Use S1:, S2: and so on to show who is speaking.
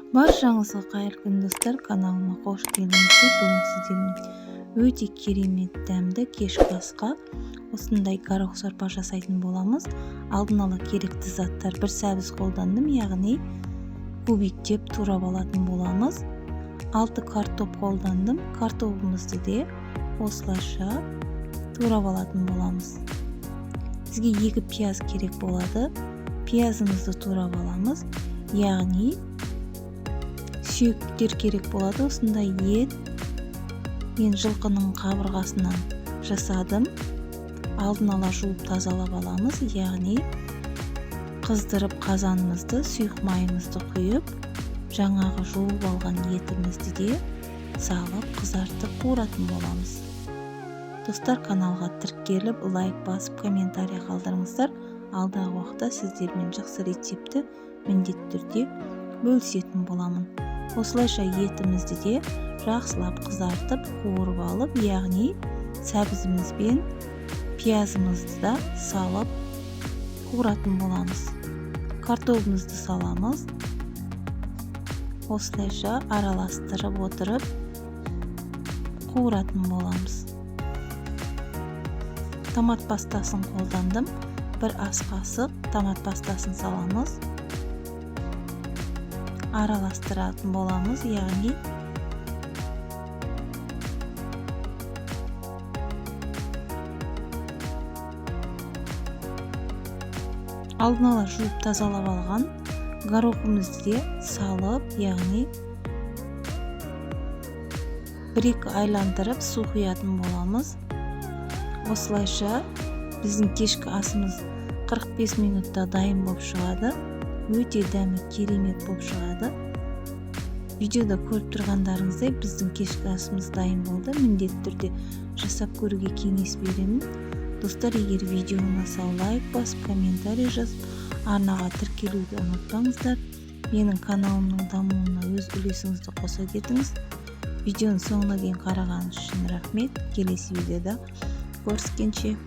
S1: Баршаңызға қайырлы күн достар, каналыма қош келдіңіздер. Бүгін сіздермен өте керемет дәмді кешкі асқа осындай горох сорпа жасайтын боламыз. Алдын ала керекті заттар: бір сәбіз қолдандым, яғни кубиктеп турап алатын боламыз. 6 картоп қолдандым. Картопымызды де осылайша турап алатын боламыз. Бізге 2 пияз керек болады. Пиязымызды турап аламыз, яғни сүйектер керек болады. Осындай ет мен жылқының қабырғасынан жасадым. Алдын ала жуып тазалап аламыз, яғни қыздырып қазанымызды, сұйық майымызды құйып, жаңағы жуып алған етімізді де салып қызартып қуыратын боламыз. Достар, каналға тіркеліп, лайк басып, комментарий қалдырыңыздар. Алдағы уақытта сіздермен жақсы рецепті міндетті түрде бөлісетін боламын. Осылайша етімізді де жақсылап қызартып қуырып алып, яғни сәбізіміз бен пиязымызды да салып қуыратын боламыз. Картопымызды саламыз. Осылайша араластырып отырып қуыратын боламыз. Томат пастасын қолдандым. 1 ас қасық томат пастасын саламыз. Араластыратын боламыз, яғни алдын ала жуып тазалап алған горохымызды де салып, яғни 1-2 айландырып су құятын боламыз. Осылайша біздің кешкі асымыз 45 минутта дайын болып шығады. Өте дәмі керемет болып шығады. Видеода көріп тұрғандарыңыздай біздің кешкі асымыз дайын болды. Міндетті түрде жасап көруге кеңес беремін. Достар, егер видеоны ұнаса лайк басып, комментарий жазып, арнаға тіркелуді ұмытпаңыздар. Менің каналымның дамуына өз үлесіңізді қоса кетіңіз. Видеоның соңына дейін қарағаныңыз үшін рахмет. Келесі видеода көріскенше.